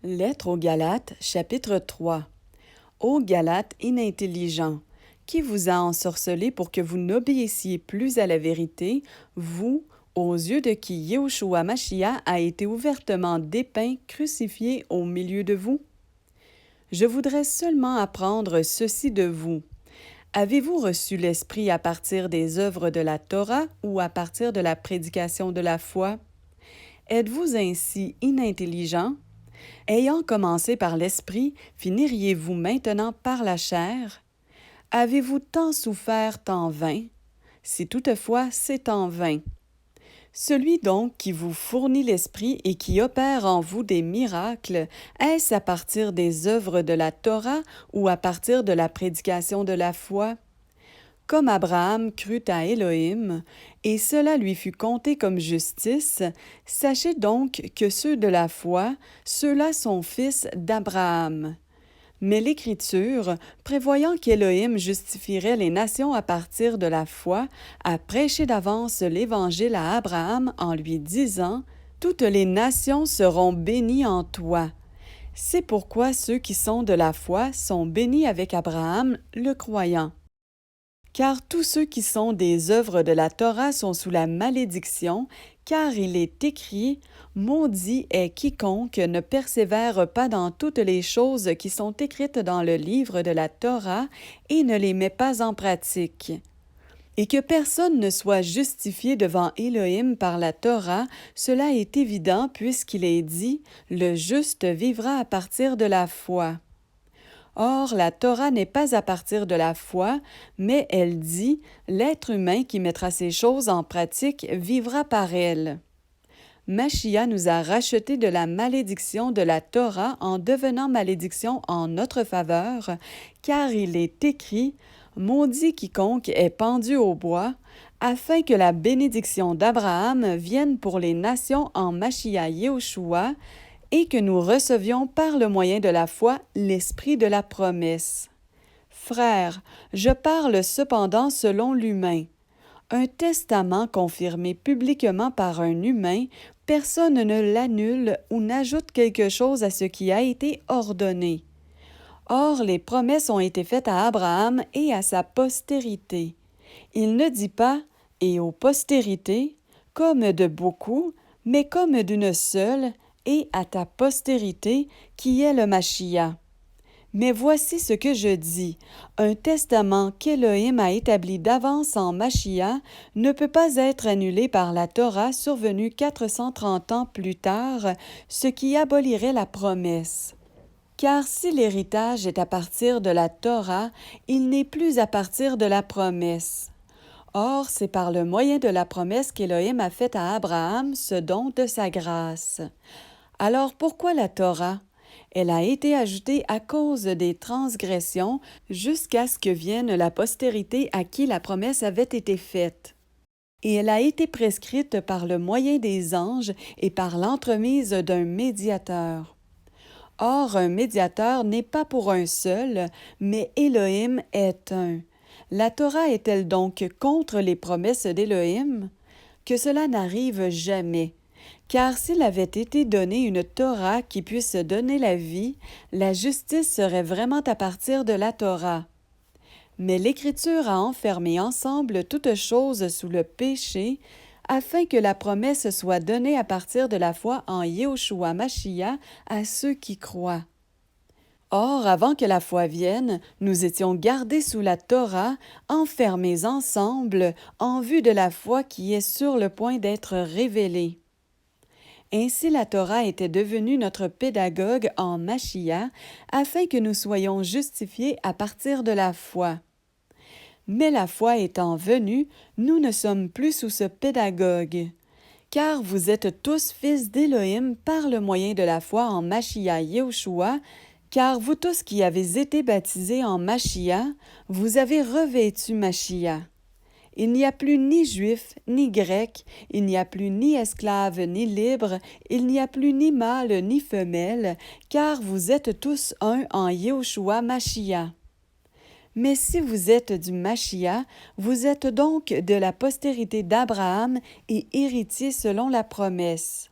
Lettre aux Galates, chapitre 3. Ô Galates inintelligents, qui vous a ensorcelé pour que vous n'obéissiez plus à la vérité, vous, aux yeux de qui Yeshua Mashiach a été ouvertement dépeint, crucifié au milieu de vous? Je voudrais seulement apprendre ceci de vous. Avez-vous reçu l'Esprit à partir des œuvres de la Torah ou à partir de la prédication de la foi? Êtes-vous ainsi inintelligents? Ayant commencé par l'Esprit, finiriez-vous maintenant par la chair? Avez-vous tant souffert en vain? Si toutefois c'est en vain. Celui donc qui vous fournit l'Esprit et qui opère en vous des miracles, est-ce à partir des œuvres de la Torah ou à partir de la prédication de la foi? Comme Abraham crut à Élohim, et cela lui fut compté comme justice, sachez donc que ceux de la foi, ceux-là sont fils d'Abraham. Mais l'Écriture, prévoyant qu'Élohim justifierait les nations à partir de la foi, a prêché d'avance l'Évangile à Abraham en lui disant « Toutes les nations seront bénies en toi ». C'est pourquoi ceux qui sont de la foi sont bénis avec Abraham, le croyant. Car tous ceux qui sont des œuvres de la Torah sont sous la malédiction, car il est écrit « Maudit est quiconque ne persévère pas dans toutes les choses qui sont écrites dans le livre de la Torah et ne les met pas en pratique. » Et que personne ne soit justifié devant Élohim par la Torah, cela est évident puisqu'il est dit « Le juste vivra à partir de la foi ». Or, la Torah n'est pas à partir de la foi, mais elle dit « L'être humain qui mettra ces choses en pratique vivra par elles ». Mashiach nous a rachetés de la malédiction de la Torah en devenant malédiction en notre faveur, car il est écrit « Maudit quiconque est pendu au bois », afin que la bénédiction d'Abraham vienne pour les nations en Mashiach Yeshua, et que nous recevions par le moyen de la foi l'esprit de la promesse. Frères, je parle cependant selon l'humain. Un testament confirmé publiquement par un humain, personne ne l'annule ou n'ajoute quelque chose à ce qui a été ordonné. Or, les promesses ont été faites à Abraham et à sa postérité. Il ne dit pas « et aux postérités » comme de beaucoup, mais comme d'une seule, et à ta postérité, qui est le Mashiach. Mais voici ce que je dis, un testament qu'Élohim a établi d'avance en Mashiach ne peut pas être annulé par la Torah survenue 430 ans plus tard, ce qui abolirait la promesse. Car si l'héritage est à partir de la Torah, il n'est plus à partir de la promesse. Or, c'est par le moyen de la promesse qu'Élohim a faite à Abraham ce don de sa grâce. Alors pourquoi la Torah? Elle a été ajoutée à cause des transgressions jusqu'à ce que vienne la postérité à qui la promesse avait été faite. Et elle a été prescrite par le moyen des anges et par l'entremise d'un médiateur. Or, un médiateur n'est pas pour un seul, mais Élohim est un. La Torah est-elle donc contre les promesses d'Élohim? Que cela n'arrive jamais. Car s'il avait été donné une Torah qui puisse donner la vie, la justice serait vraiment à partir de la Torah. Mais l'Écriture a enfermé ensemble toutes choses sous le péché, afin que la promesse soit donnée à partir de la foi en Yeshua Mashiach à ceux qui croient. Or, avant que la foi vienne, nous étions gardés sous la Torah, enfermés ensemble, en vue de la foi qui est sur le point d'être révélée. Ainsi la Torah était devenue notre pédagogue en Mashiach, afin que nous soyons justifiés à partir de la foi. Mais la foi étant venue, nous ne sommes plus sous ce pédagogue. Car vous êtes tous fils d'Élohim par le moyen de la foi en Mashiach Yeshua, car vous tous qui avez été baptisés en Mashiach, vous avez revêtu Mashiach. Il n'y a plus ni juif, ni grec, il n'y a plus ni esclave, ni libre, il n'y a plus ni mâle, ni femelle, car vous êtes tous un en Yeshua Mashiach. Mais si vous êtes du Mashiach, vous êtes donc de la postérité d'Abraham et héritiers selon la promesse.